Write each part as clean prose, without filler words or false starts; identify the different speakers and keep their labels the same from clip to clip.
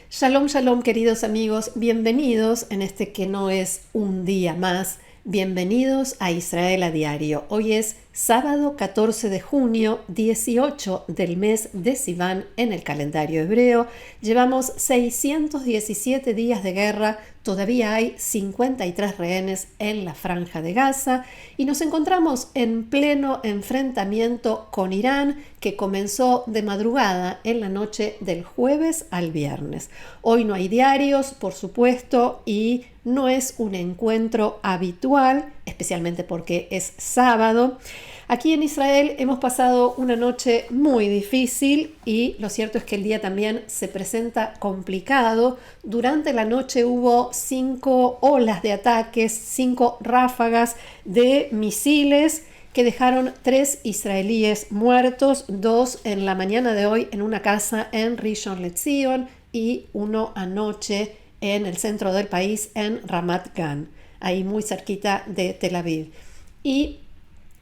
Speaker 1: Shalom, shalom, queridos amigos, bienvenidos en este que no es un día más, bienvenidos a Israel a Diario. Hoy es sábado 14 de junio, 18 del mes de Sivan en el calendario hebreo. Llevamos 617 días de guerra, todavía hay 53 rehenes en la franja de Gaza y nos encontramos en pleno enfrentamiento con Irán que comenzó de madrugada en la noche del jueves al viernes. Hoy no hay diarios, por supuesto, y no es un encuentro habitual, especialmente porque es sábado. Aquí en Israel hemos pasado una noche muy difícil y lo cierto es que el día también se presenta complicado. Durante la noche hubo 5 olas de ataques, 5 ráfagas de misiles que dejaron 3 israelíes muertos, 2 en la mañana de hoy en una casa en Rishon LeZion y uno anoche en el centro del país en Ramat Gan, ahí muy cerquita de Tel Aviv. Y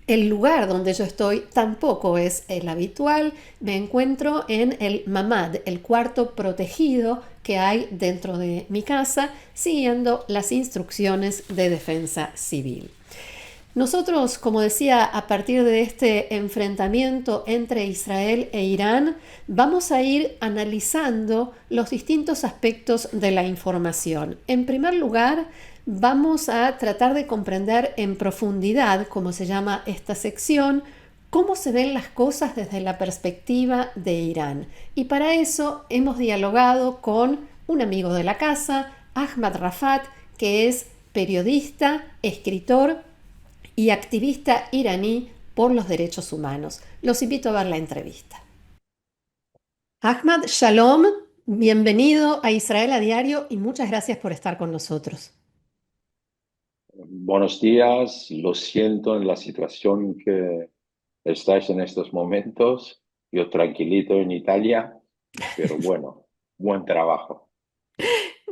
Speaker 1: el lugar donde yo estoy tampoco es el habitual. Me encuentro en el mamad, el cuarto protegido que hay dentro de mi casa, siguiendo las instrucciones de defensa civil. Nosotros, como decía, a partir de este enfrentamiento entre Israel e Irán, vamos a ir analizando los distintos aspectos de la información. En primer lugar, vamos a tratar de comprender en profundidad, como se llama esta sección, cómo se ven las cosas desde la perspectiva de Irán. Y para eso hemos dialogado con un amigo de la casa, Ahmad Rafat, que es periodista, escritor y activista iraní por los derechos humanos. Los invito a ver la entrevista. Ahmad, shalom, bienvenido a Israel a Diario y muchas gracias por estar con nosotros.
Speaker 2: Buenos días, lo siento en la situación que estáis en estos momentos. Yo tranquilito en Italia, pero bueno, buen trabajo.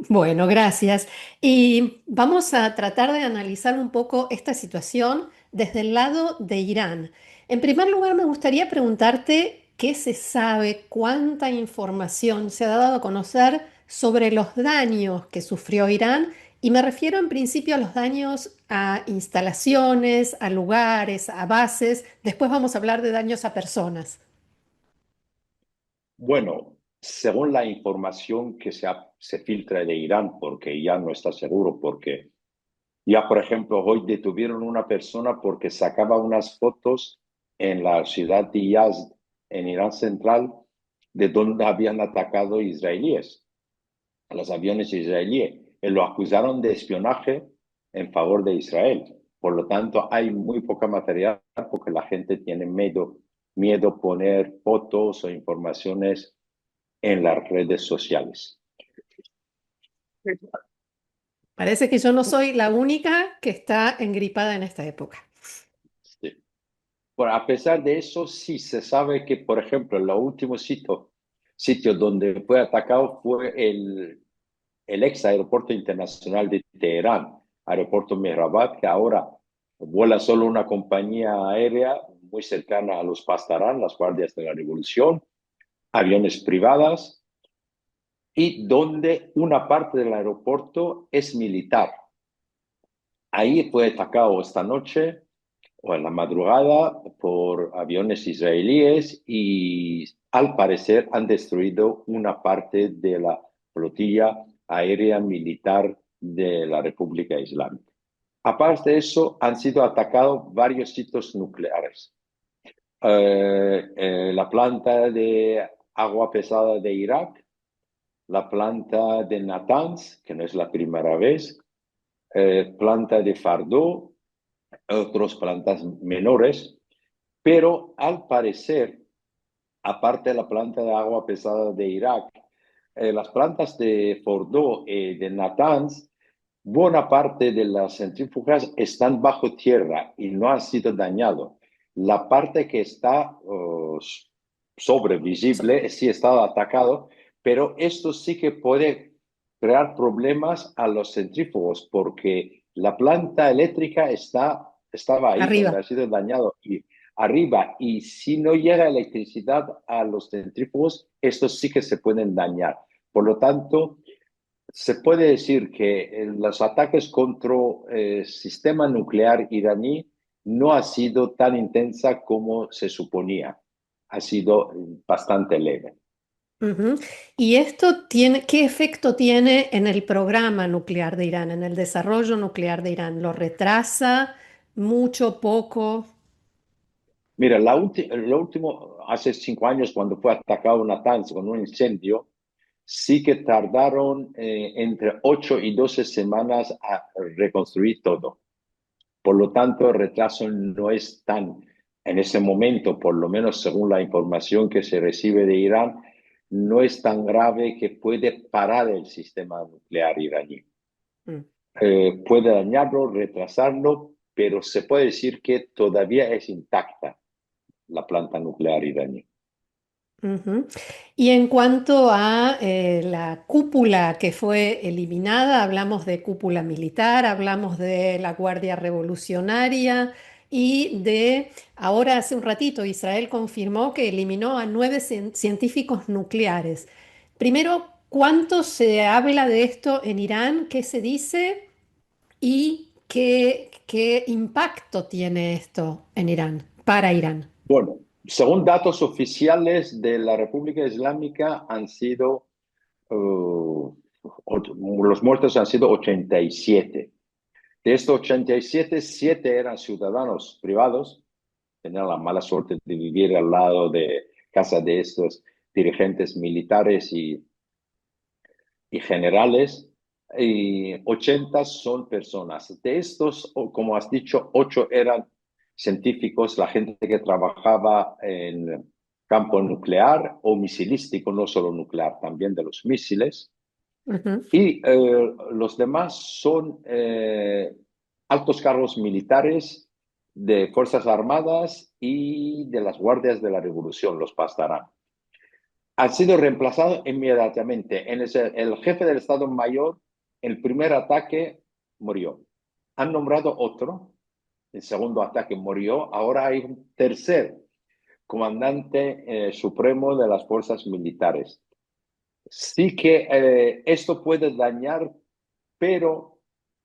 Speaker 1: Bueno, gracias. Y vamos a tratar de analizar un poco esta situación desde el lado de Irán. En primer lugar, me gustaría preguntarte qué se sabe, cuánta información se ha dado a conocer sobre los daños que sufrió Irán, y me refiero en principio a los daños a instalaciones, a lugares, a bases. Después vamos a hablar de daños a personas.
Speaker 2: Bueno, según la información que se filtra de Irán, porque ya no está seguro, porque ya, por ejemplo, hoy detuvieron una persona porque sacaba unas fotos en la ciudad de Yazd, en Irán central, de donde habían atacado israelíes, a los aviones israelíes. Y lo acusaron de espionaje en favor de Israel. Por lo tanto, hay muy poca material porque la gente tiene miedo poner fotos o informaciones en las redes sociales.
Speaker 1: Parece que yo no soy la única que está engripada en esta época.
Speaker 2: Sí. Bueno, a pesar de eso, sí se sabe que, por ejemplo, el último sitio donde fue atacado fue el ex aeropuerto internacional de Teherán, aeropuerto Mehrabat, que ahora vuela solo una compañía aérea muy cercana a los Pastarán, las guardias de la revolución, aviones privadas, y donde una parte del aeropuerto es militar. Ahí fue atacado esta noche o en la madrugada por aviones israelíes y al parecer han destruido una parte de la flotilla aérea militar de la República Islámica. Aparte de eso, han sido atacados varios sitios nucleares. La planta de agua pesada de Irak, la planta de Natanz, que no es la primera vez, planta de Fardó, otras plantas menores, pero al parecer, aparte de la planta de agua pesada de Irak, las plantas de Fordo y de Natanz, buena parte de las centrífugas están bajo tierra y no han sido dañadas. La parte que está sobrevisible sí está atacado, pero esto sí que puede crear problemas a los centrífugos porque la planta eléctrica estaba ahí donde
Speaker 1: Arriba.
Speaker 2: ha sido dañado y arriba, y si no llega electricidad a los centrífugos, estos sí que se pueden dañar. Por lo tanto, se puede decir que los ataques contra el sistema nuclear iraní no ha sido tan intensa como se suponía. Ha sido bastante leve.
Speaker 1: Ujú. ¿Y esto tiene, qué efecto tiene en el programa nuclear de Irán, en el desarrollo nuclear de Irán? ¿Lo retrasa mucho, poco?
Speaker 2: Mira, lo último, hace 5 años, cuando fue atacado Natanz con un incendio, sí que tardaron entre 8 y 12 semanas a reconstruir todo. Por lo tanto, el retraso no es tan, en ese momento, por lo menos según la información que se recibe de Irán, no es tan grave que puede parar el sistema nuclear iraní.
Speaker 1: Mm.
Speaker 2: Puede dañarlo, retrasarlo, pero se puede decir que todavía es intacta la planta nuclear iraní.
Speaker 1: Ujú. Y en cuanto a la cúpula que fue eliminada, hablamos de cúpula militar, hablamos de la Guardia Revolucionaria y de, ahora hace un ratito, Israel confirmó que eliminó a 9 científicos nucleares. Primero, ¿cuánto se habla de esto en Irán? ¿Qué se dice? ¿Y qué impacto tiene esto en Irán, para Irán?
Speaker 2: Bueno, según datos oficiales de la República Islámica, han sido, los muertos han sido 87. De estos 87, 7 eran ciudadanos privados, tenían la mala suerte de vivir al lado de casa de estos dirigentes militares y generales, y 80 son personas. De estos, como has dicho, 8 eran científicos, la gente que trabajaba en campo nuclear o misilístico, no solo nuclear, también de los misiles.
Speaker 1: Ujú,
Speaker 2: Y los demás son altos cargos militares de Fuerzas Armadas y de las Guardias de la Revolución, los Pastarán. Han sido reemplazados inmediatamente. El jefe del Estado Mayor, el primer ataque, murió. Han nombrado otro, el segundo ataque murió. Ahora hay un tercer comandante supremo de las fuerzas militares. Sí que esto puede dañar, pero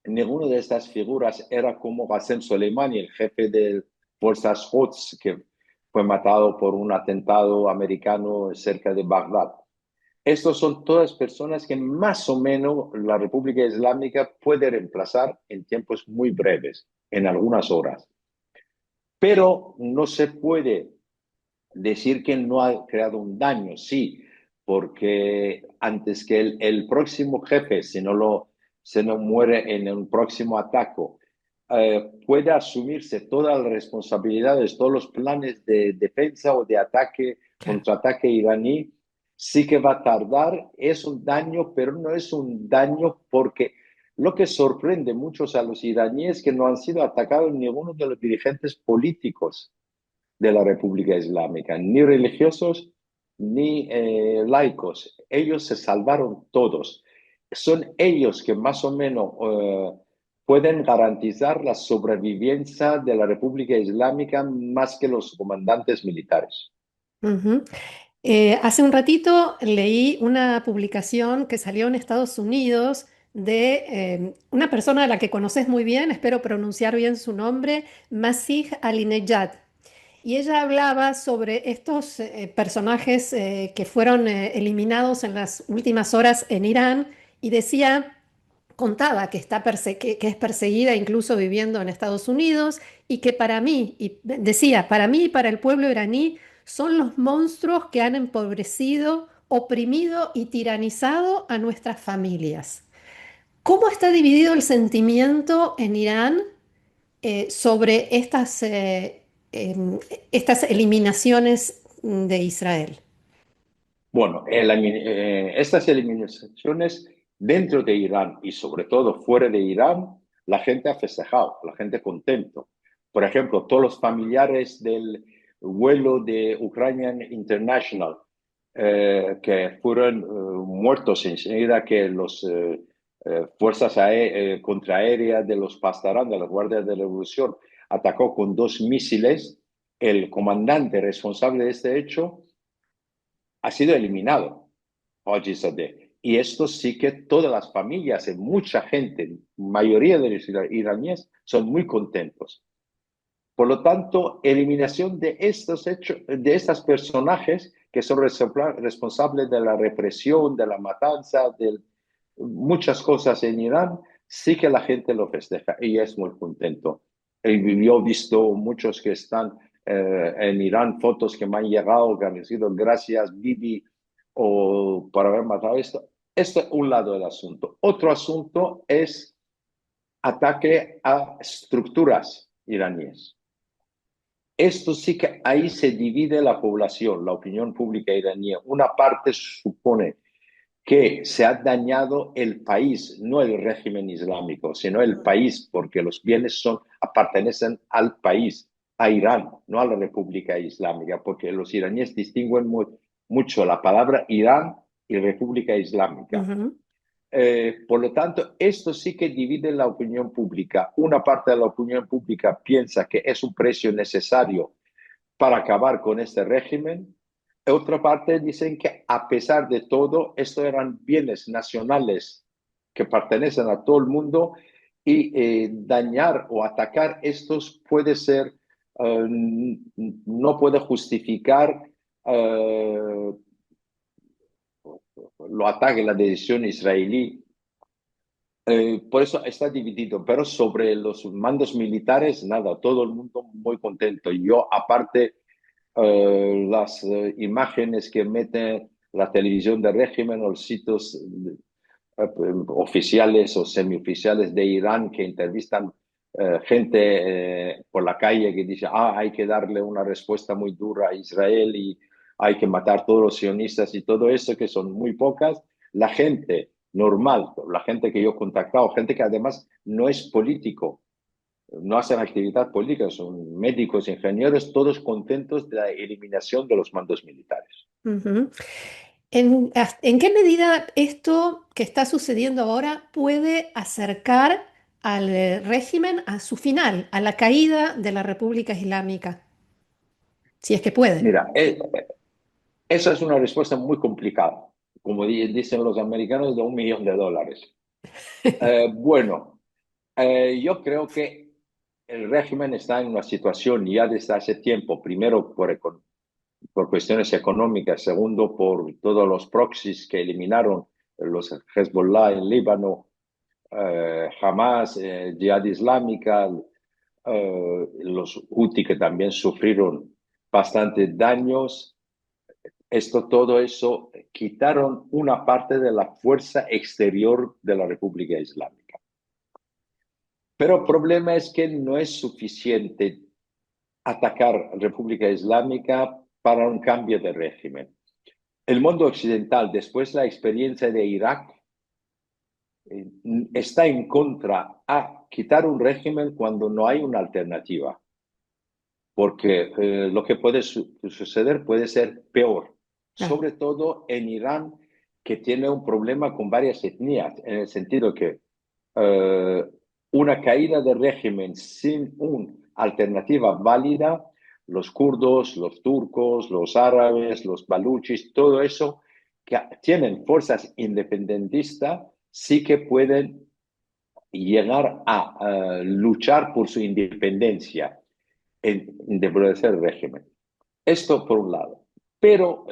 Speaker 2: ninguna de estas figuras era como Qasem Soleimani, el jefe de fuerzas Quds, que fue matado por un atentado americano cerca de Bagdad. Estos son todas personas que más o menos la República Islámica puede reemplazar en tiempos muy breves, en algunas horas. Pero no se puede decir que no ha creado un daño, sí, porque antes que el próximo jefe, si no muere en un próximo ataque, pueda asumirse todas las responsabilidades, todos los planes de defensa o de ataque,
Speaker 1: claro.
Speaker 2: contraataque iraní, sí que va a tardar, es un daño, pero no es un daño porque lo que sorprende muchos a los iraníes es que no han sido atacados ninguno de los dirigentes políticos de la República Islámica, ni religiosos ni laicos. Ellos se salvaron todos. Son ellos que más o menos pueden garantizar la sobrevivencia de la República Islámica más que los comandantes militares.
Speaker 1: Ujú. Hace un ratito leí una publicación que salió en Estados Unidos de una persona a la que conoces muy bien, espero pronunciar bien su nombre, Masih Alinejad. Y ella hablaba sobre estos personajes que fueron eliminados en las últimas horas en Irán y decía, contaba que, que es perseguida incluso viviendo en Estados Unidos y que para mí, y decía, para mí y para el pueblo iraní son los monstruos que han empobrecido, oprimido y tiranizado a nuestras familias. ¿Cómo está dividido el sentimiento en Irán sobre estas eliminaciones de Israel?
Speaker 2: Bueno, estas eliminaciones dentro de Irán y sobre todo fuera de Irán, la gente ha festejado, la gente contento. Por ejemplo, todos los familiares del vuelo de Ukrainian International que fueron muertos enseguida que las fuerzas contraaéreas de los Pastarán, de la Guardia de la Revolución, atacó con 2 misiles. El comandante responsable de este hecho ha sido eliminado, Haji Sadeh. Y esto sí que todas las familias, mucha gente, mayoría de los iraníes, son muy contentos. Por lo tanto, eliminación de estos hechos, de estos personajes que son responsables de la represión, de la matanza, de muchas cosas en Irán, sí que la gente lo festeja y es muy contento. Yo he visto muchos que están en Irán, fotos que me han llegado, que han sido gracias, Bibi, o por haber matado esto. Esto es un lado del asunto. Otro asunto es ataque a estructuras iraníes. Esto sí que ahí se divide la población, la opinión pública iraní. Una parte supone que se ha dañado el país, no el régimen islámico, sino el país, porque los bienes pertenecen al país, a Irán, no a la República Islámica, porque los iraníes distinguen mucho la palabra Irán y República Islámica.
Speaker 1: Ujú.
Speaker 2: Por lo tanto, esto sí que divide la opinión pública. Una parte de la opinión pública piensa que es un precio necesario para acabar con este régimen. Otra parte dicen que a pesar de todo, estos eran bienes nacionales que pertenecen a todo el mundo y dañar o atacar estos puede ser, no puede justificar lo ataque, la decisión israelí. Por eso está dividido, pero sobre los mandos militares, nada, todo el mundo muy contento. Yo, aparte, las imágenes que mete la televisión del régimen o los sitios oficiales o semioficiales de Irán que entrevistan gente por la calle que dice, hay que darle una respuesta muy dura a Israel y hay que matar a todos los sionistas y todo eso, que son muy pocas. La gente normal, la gente que yo he contactado, gente que además no es político, no hacen actividad política, son médicos, ingenieros, todos contentos de la eliminación de los mandos militares.
Speaker 1: Ujú. ¿En qué medida esto que está sucediendo ahora puede acercar al régimen a su final, a la caída de la República Islámica? Si es que puede.
Speaker 2: Mira, esa es una respuesta muy complicada, como dicen los americanos, de $1 millón. Bueno, yo creo que el régimen está en una situación ya desde hace tiempo, primero por cuestiones económicas, segundo por todos los proxies que eliminaron los Hezbollah en Líbano, Hamas, Jihad Islámica, los Houthi que también sufrieron bastantes daños. Todo eso quitaron una parte de la fuerza exterior de la República Islámica. Pero el problema es que no es suficiente atacar a la República Islámica para un cambio de régimen. El mundo occidental, después de la experiencia de Irak, está en contra a quitar un régimen cuando no hay una alternativa, porque lo que puede suceder puede ser peor,
Speaker 1: Claro.
Speaker 2: sobre todo en Irán, que tiene un problema con varias etnias, en el sentido que eh, una caída de régimen sin una alternativa válida, los kurdos, los turcos, los árabes, los baluchis, todo eso que tienen fuerzas independentistas, sí que pueden llegar a luchar por su independencia en establecer el régimen. Esto por un lado. Pero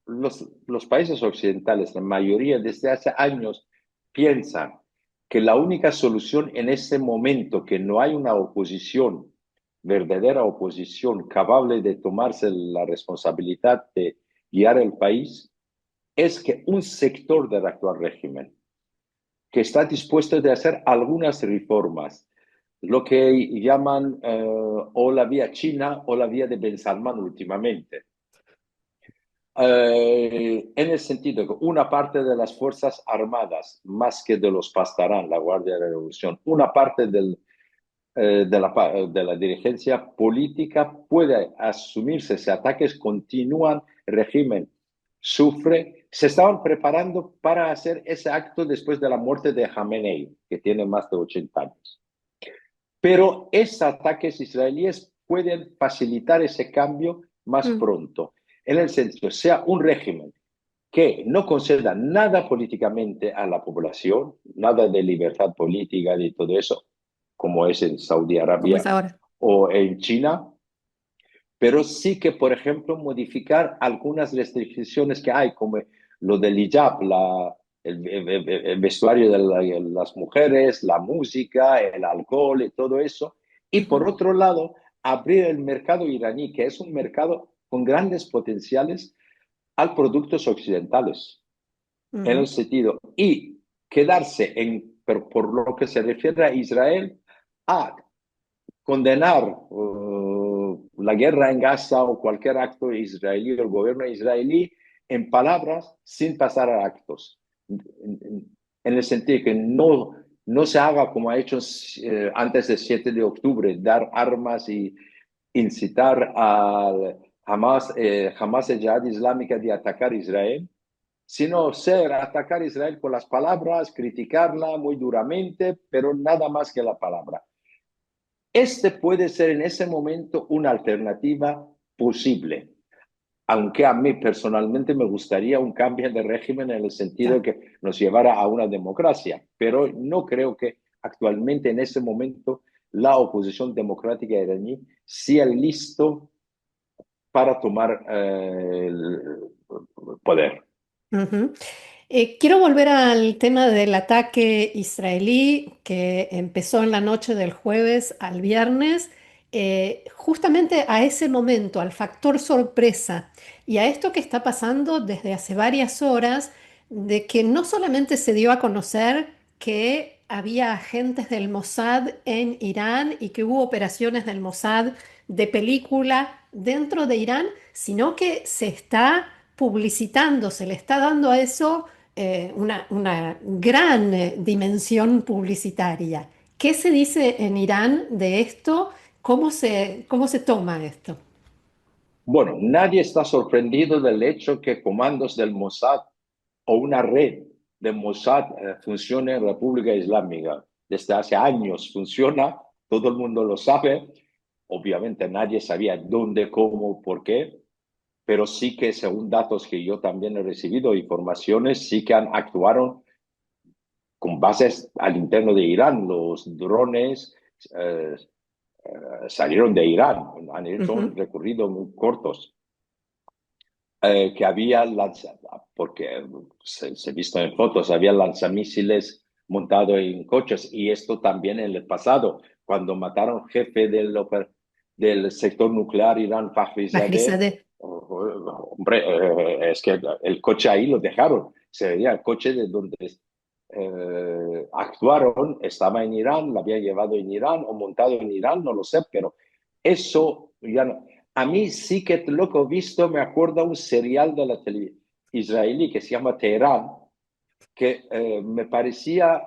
Speaker 2: los países occidentales, la mayoría desde hace años, piensan que la única solución en ese momento, que no hay una oposición, verdadera oposición, capaz de tomarse la responsabilidad de guiar el país, es que un sector del actual régimen, que está dispuesto de hacer algunas reformas, lo que llaman o la vía china o la vía de Ben Salman últimamente. En el sentido que una parte de las Fuerzas Armadas, más que de los Pastarán, la Guardia de la Revolución, una parte de la dirigencia política puede asumirse si ataques continúan, el régimen sufre. Se estaban preparando para hacer ese acto después de la muerte de Khamenei, que tiene más de 80 años. Pero esos ataques israelíes pueden facilitar ese cambio más
Speaker 1: Mm.
Speaker 2: pronto, en el sentido, sea un régimen que no conceda nada políticamente a la población, nada de libertad política ni todo eso, como es en Saudi
Speaker 1: ¿Cómo es
Speaker 2: Arabia
Speaker 1: ahora?
Speaker 2: o en China, pero sí que, por ejemplo, modificar algunas restricciones que hay, como lo del hijab, el vestuario de las mujeres, la música, el alcohol y todo eso. Y por
Speaker 1: Ujú,
Speaker 2: otro lado, abrir el mercado iraní, que es un mercado con grandes potenciales a productos occidentales, en el
Speaker 1: ujú,
Speaker 2: sentido, y quedarse pero por lo que se refiere a Israel, a condenar la guerra en Gaza o cualquier acto israelí del gobierno israelí en palabras sin pasar a actos. En el sentido que no se haga como ha hecho antes del 7 de octubre, dar armas y incitar a jamás el Jihad Islámica de atacar Israel, sino atacar Israel con las palabras, criticarla muy duramente, pero nada más que la palabra. Este puede ser en ese momento una alternativa posible, aunque a mí personalmente me gustaría un cambio de régimen en el sentido
Speaker 1: claro.
Speaker 2: que nos llevara a una democracia, pero no creo que actualmente en ese momento la oposición democrática iraní sea listo para tomar el poder.
Speaker 1: Ujú. Quiero volver al tema del ataque israelí que empezó en la noche del jueves al viernes, justamente a ese momento, al factor sorpresa y a esto que está pasando desde hace varias horas, de que no solamente se dio a conocer que había agentes del Mossad en Irán y que hubo operaciones del Mossad de película dentro de Irán, sino que se está publicitando, se le está dando a eso una gran dimensión publicitaria. ¿Qué se dice en Irán de esto? Cómo se toma esto?
Speaker 2: Bueno, nadie está sorprendido del hecho que comandos del Mossad o una red de Mossad funcione en República Islámica. Desde hace años funciona, todo el mundo lo sabe. Obviamente nadie sabía dónde, cómo, por qué, pero sí que según datos que yo también he recibido, informaciones, sí que actuaron con bases al interno de Irán. Los drones eh, salieron de Irán, han hecho un
Speaker 1: Ujú,
Speaker 2: recorrido muy cortos. Que había porque se ha visto en fotos, había lanzamisiles montados en coches y esto también en el pasado, cuando mataron jefe del sector nuclear Irán, Fakhrizadeh,
Speaker 1: Bajrizadeh.
Speaker 2: hombre, es que el coche ahí lo dejaron, se veía el coche de donde actuaron, estaba en Irán, lo había llevado en Irán o montado en Irán, no lo sé, pero eso ya no. A mí sí que lo que he visto me acuerda un serial de la tele israelí que se llama Teherán, que me parecía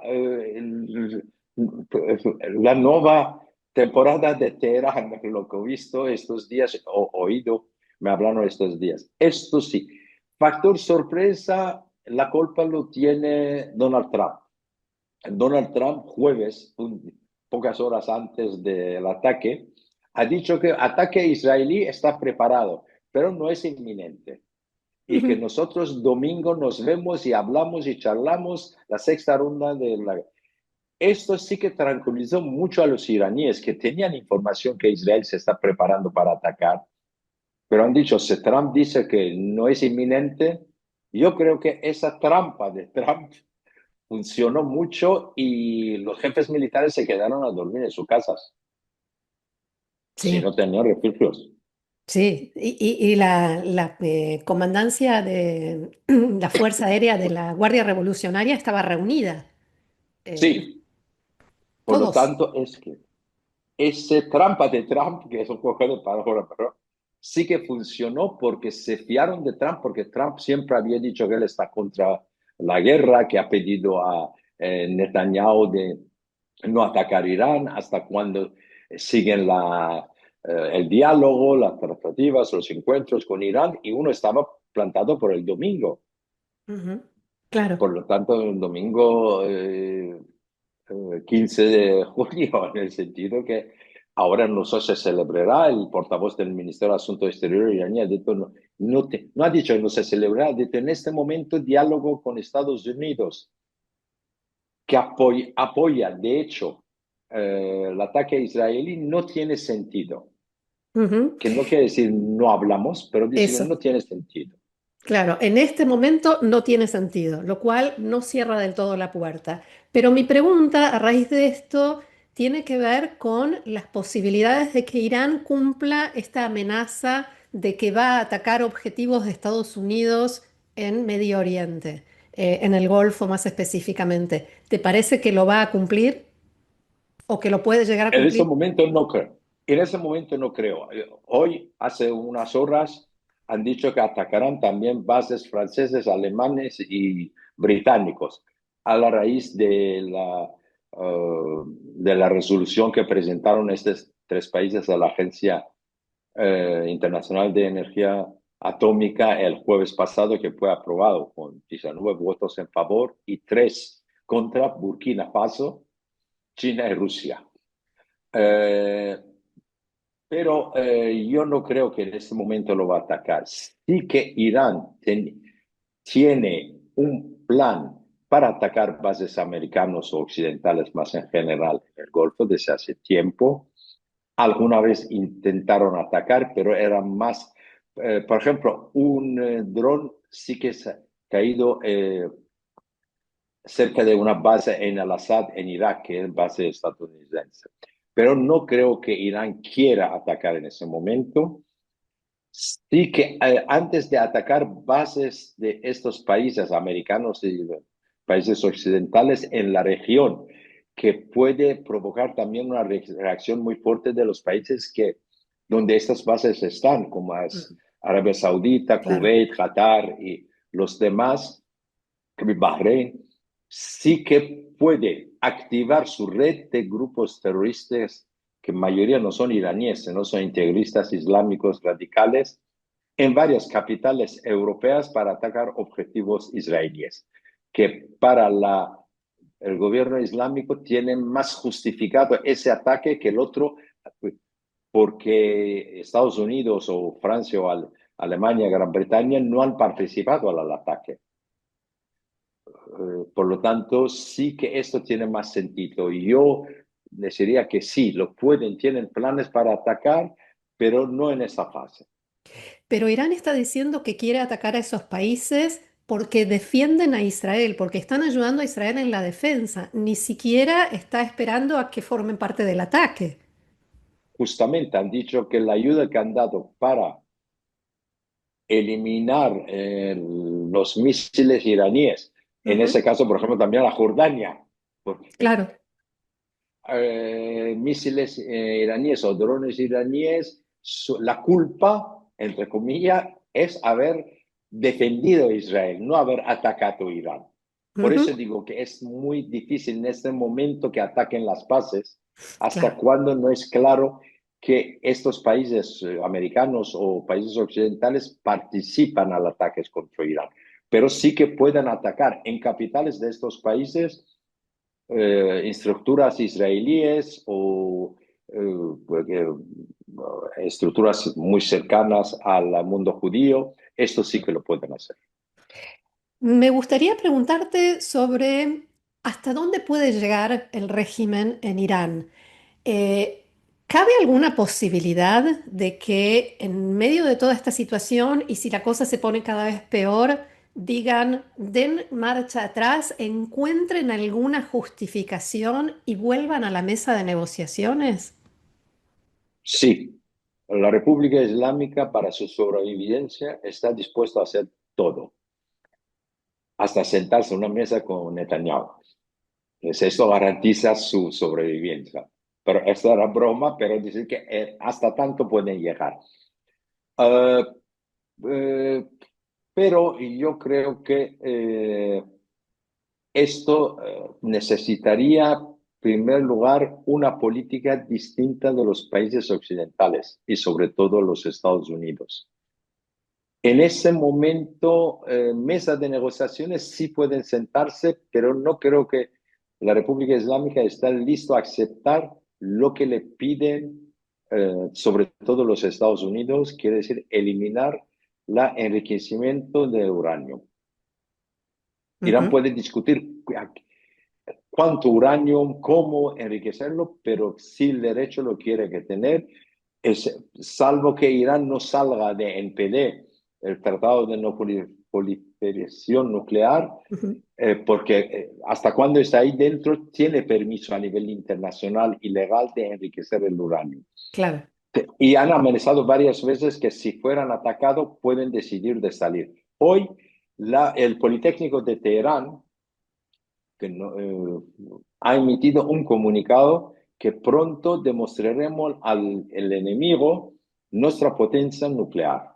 Speaker 2: la nueva temporada de Teherán, lo que he visto estos días, o oído, me hablaron estos días. Esto sí, factor sorpresa, la culpa lo tiene Donald Trump. Donald Trump, jueves, pocas horas antes del ataque, ha dicho que el ataque israelí está preparado, pero no es inminente. Y que
Speaker 1: Ujú.
Speaker 2: nosotros domingo nos vemos y hablamos y charlamos la sexta ronda de la... Esto sí que tranquilizó mucho a los iraníes que tenían información que Israel se está preparando para atacar, pero han dicho, si Trump dice que no es inminente, yo creo que esa trampa de Trump funcionó mucho y los jefes militares se quedaron a dormir en sus casas, si no
Speaker 1: Sí,
Speaker 2: tenían refugios.
Speaker 1: sí. Y la comandancia de la Fuerza Aérea de la Guardia Revolucionaria estaba reunida. eh,
Speaker 2: Sí, por lo
Speaker 1: todos.
Speaker 2: tanto es que ese trampa de Trump, que es un poco de palabra, pero sí que funcionó porque se fiaron de Trump, porque Trump siempre había dicho que él está contra la guerra, que ha pedido a Netanyahu de no atacar Irán hasta cuando siguen el diálogo, las tratativas, los encuentros con Irán, y uno estaba plantado por el domingo.
Speaker 1: Ujú. Claro.
Speaker 2: Por lo tanto, el domingo 15 de junio, en el sentido que ahora no sé, se celebrará, el portavoz del Ministerio de Asuntos Exteriores iraní ha dicho, no, no ha dicho no se celebrará, ha dicho en este momento diálogo con Estados Unidos, que apoya, de hecho, el ataque israelí no tiene sentido.
Speaker 1: Ujú.
Speaker 2: Que no quiere decir no hablamos, pero dice que
Speaker 1: Eso.
Speaker 2: no tiene sentido.
Speaker 1: Claro, en este momento no tiene sentido, lo cual no cierra del todo la puerta. Pero mi pregunta a raíz de esto tiene que ver con las posibilidades de que Irán cumpla esta amenaza de que va a atacar objetivos de Estados Unidos en Medio Oriente, en el Golfo más específicamente. ¿Te parece que lo va a cumplir o que lo puede llegar a
Speaker 2: En ese
Speaker 1: cumplir?
Speaker 2: momento no creo. En ese momento no creo. Hoy, hace unas horas, han dicho que atacarán también bases franceses, alemanes y británicos a la raíz de la resolución que presentaron estos tres países a la Agencia Internacional de Energía Atómica el jueves pasado, que fue aprobado con 19 votos en favor y 3 contra Burkina Faso, China y Rusia. Eh, pero yo no creo que en este momento lo va a atacar. Sí que Irán tiene un plan para atacar bases americanos o occidentales más en general en el Golfo desde hace tiempo. Alguna vez intentaron atacar, pero eran más, por ejemplo, un dron sí que se ha caído cerca de una base en Al-Assad, en Irak, que es base estadounidense. Pero no creo que Irán quiera atacar en ese momento. Sí que antes de atacar bases de estos países americanos y países occidentales en la región, que puede provocar también una reacción muy fuerte de los países que, donde estas bases están, como es
Speaker 1: Mm,
Speaker 2: Arabia Saudita,
Speaker 1: claro.
Speaker 2: Kuwait, Qatar y los demás, Bahrein, sí que puede activar su red de grupos terroristas, que en mayoría no son iraníes, no son integristas islámicos radicales, en varias capitales europeas para atacar objetivos israelíes, que para el gobierno islámico tiene más justificado ese ataque que el otro, porque Estados Unidos o Francia o Alemania, Gran Bretaña no han participado al ataque. Por lo tanto, sí que esto tiene más sentido. Yo deciría que sí, lo pueden, tienen planes para atacar, pero no en esa fase.
Speaker 1: Pero Irán está diciendo que quiere atacar a esos países porque defienden a Israel, porque están ayudando a Israel en la defensa. Ni siquiera está esperando a que formen parte del ataque.
Speaker 2: Justamente han dicho que la ayuda que han dado para eliminar los misiles iraníes, en
Speaker 1: Ujú.
Speaker 2: ese caso, por ejemplo, también a Jordania, porque
Speaker 1: Claro.
Speaker 2: misiles iraníes o drones iraníes, la culpa, entre comillas, es haber defendido a Israel, no haber atacado a Irán. Por eso
Speaker 1: Ujú.
Speaker 2: digo que es muy difícil en este momento que ataquen las bases, hasta
Speaker 1: Claro.
Speaker 2: cuando no es claro que estos países americanos o países occidentales participan al ataques contra Irán. Pero sí que puedan atacar en capitales de estos países estructuras israelíes o estructuras muy cercanas al mundo judío, esto sí que lo pueden hacer.
Speaker 1: Me gustaría preguntarte sobre hasta dónde puede llegar el régimen en Irán. Eh, ¿Cabe alguna posibilidad de que en medio de toda esta situación y si la cosa se pone cada vez peor, digan, den marcha atrás, encuentren alguna justificación y vuelvan a la mesa de negociaciones?
Speaker 2: Sí, la República Islámica para su sobrevivencia está dispuesta a hacer todo, hasta sentarse en una mesa con Netanyahu. Pues esto garantiza su sobrevivencia. Pero esto era broma, pero decir que hasta tanto pueden llegar. Uh, uh, pero yo creo que esto necesitaría, en primer lugar, una política distinta de los países occidentales y sobre todo los Estados Unidos. En ese momento, mesas de negociaciones sí pueden sentarse, pero no creo que la República Islámica esté listo a aceptar lo que le piden, sobre todo los Estados Unidos, quiere decir eliminar el enriquecimiento de uranio. Irán
Speaker 1: Ujú,
Speaker 2: puede discutir cuánto uranio, cómo enriquecerlo, pero si el derecho lo quiere que tener, salvo que Irán no salga de NPD, el Tratado de No Proliferación Nuclear,
Speaker 1: ujú,
Speaker 2: porque hasta cuando está ahí dentro tiene permiso a nivel internacional y legal de enriquecer el uranio.
Speaker 1: claro.
Speaker 2: Y han amenazado varias veces que si fueran atacados pueden decidir de salir. Hoy el Politécnico de Teherán que ha emitido un comunicado que pronto demostraremos al el enemigo nuestra potencia nuclear.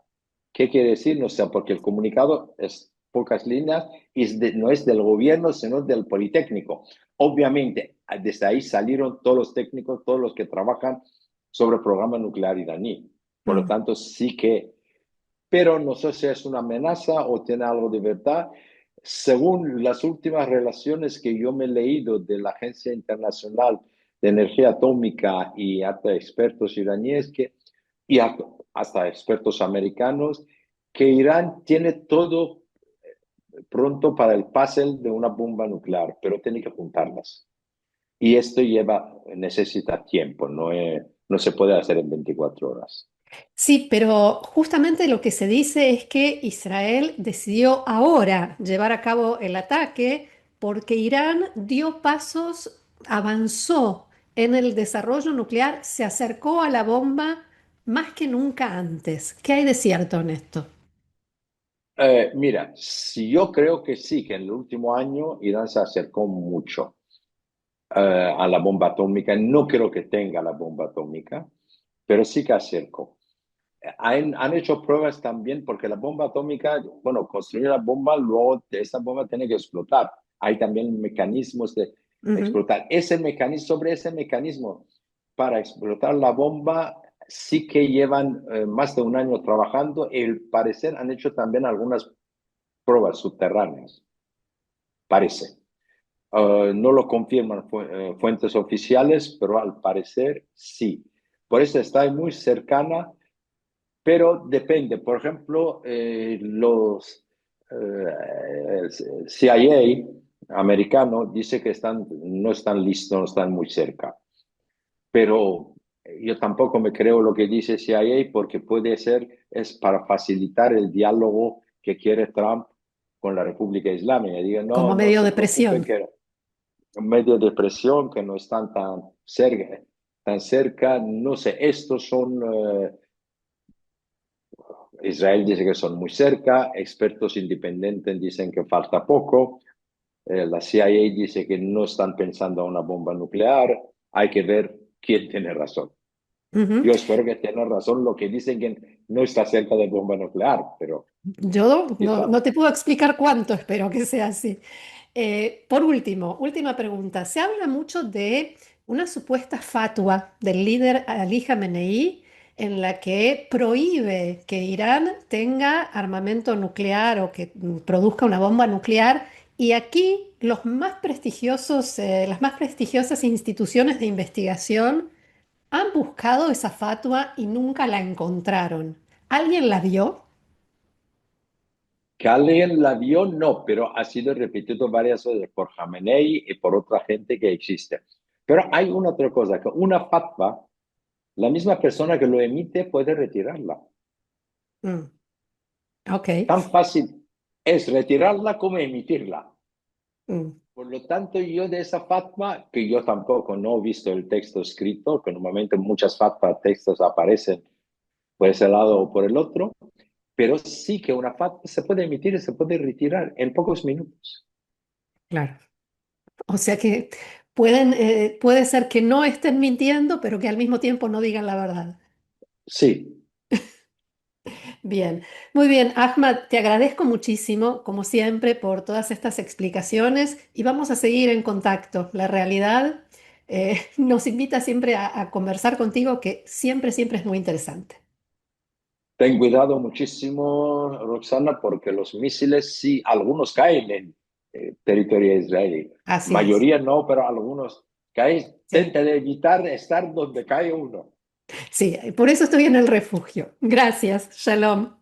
Speaker 2: ¿Qué quiere decir? No sé, porque el comunicado es pocas líneas y no es del gobierno, sino del Politécnico. Obviamente, desde ahí salieron todos los técnicos, todos los que trabajan sobre el programa nuclear iraní. Por lo
Speaker 1: Mm.
Speaker 2: tanto, sí que, pero no sé si es una amenaza o tiene algo de verdad. Según las últimas relaciones que yo me he leído de la Agencia Internacional de Energía Atómica y hasta expertos iraníes y hasta expertos americanos, que Irán tiene todo pronto para el pase de una bomba nuclear, pero tiene que juntarlas. Y esto necesita tiempo, no se puede hacer en 24 horas.
Speaker 1: Sí, pero justamente lo que se dice es que Israel decidió ahora llevar a cabo el ataque porque Irán dio pasos, avanzó en el desarrollo nuclear, se acercó a la bomba más que nunca antes. ¿Qué hay de cierto en esto?
Speaker 2: Mira, si yo creo que sí, que en el último año Irán se acercó mucho a la bomba atómica. No creo que tenga la bomba atómica, pero sí que acercó. Han hecho pruebas también porque la bomba atómica, bueno, construir la bomba, luego esa bomba tiene que explotar. Hay también mecanismos de
Speaker 1: Ujú.
Speaker 2: explotar. Sobre ese mecanismo para explotar la bomba, sí que llevan más de un año trabajando. El parecer han hecho también algunas pruebas subterráneas, parece. No lo confirman fuentes oficiales, pero al parecer sí. Por eso está muy cercana, pero depende. Por ejemplo, los CIA americano dice que no están listos, no están muy cerca. Pero yo tampoco me creo lo que dice CIA porque puede ser, es para facilitar el diálogo que quiere Trump con la República Islámica. Diga,
Speaker 1: Como
Speaker 2: no, no
Speaker 1: medio
Speaker 2: se
Speaker 1: de presión.
Speaker 2: preocupen, que medio de presión, que no están tan cerca, no sé, estos son, Israel dice que son muy cerca, expertos independientes dicen que falta poco, la CIA dice que no están pensando en una bomba nuclear, hay que ver quién tiene razón.
Speaker 1: Ujú.
Speaker 2: Yo espero que tengan razón lo que dicen que no está cerca de bomba nuclear, pero
Speaker 1: Yo no,
Speaker 2: quizá.
Speaker 1: no te puedo explicar cuánto espero que sea así. Por último, última pregunta. Se habla mucho de una supuesta fatua del líder Ali Khamenei en la que prohíbe que Irán tenga armamento nuclear o que produzca una bomba nuclear. Y aquí los más prestigiosos, las más prestigiosas instituciones de investigación han buscado esa fatua y nunca la encontraron. ¿Alguien la vio?
Speaker 2: Que alguien la vio, no, pero ha sido repetido varias veces por Jamenei y por otra gente que existe. Pero hay una otra cosa, que una fatwa, la misma persona que lo emite puede retirarla.
Speaker 1: Mm, ok.
Speaker 2: Tan fácil es retirarla como emitirla.
Speaker 1: Mm.
Speaker 2: Por lo tanto, yo de esa fatwa, que yo tampoco no he visto el texto escrito, que normalmente muchas fatwas textos aparecen por ese lado o por el otro, pero sí que una fatwa se puede emitir y se puede retirar en pocos minutos.
Speaker 1: Claro. O sea que pueden, puede ser que no estén mintiendo, pero que al mismo tiempo no digan la verdad.
Speaker 2: Sí,
Speaker 1: Bien, muy bien, Ahmad, te agradezco muchísimo, como siempre, por todas estas explicaciones y vamos a seguir en contacto. La realidad nos invita siempre a conversar contigo, que siempre, siempre es muy interesante.
Speaker 2: ten cuidado muchísimo, Roxana, porque los misiles sí, algunos caen en territorio israelí.
Speaker 1: Así es.
Speaker 2: Mayoría no, pero algunos caen.
Speaker 1: Sí,
Speaker 2: Tenta de evitar estar donde cae uno.
Speaker 1: sí, por eso estoy en el refugio. Gracias, Shalom.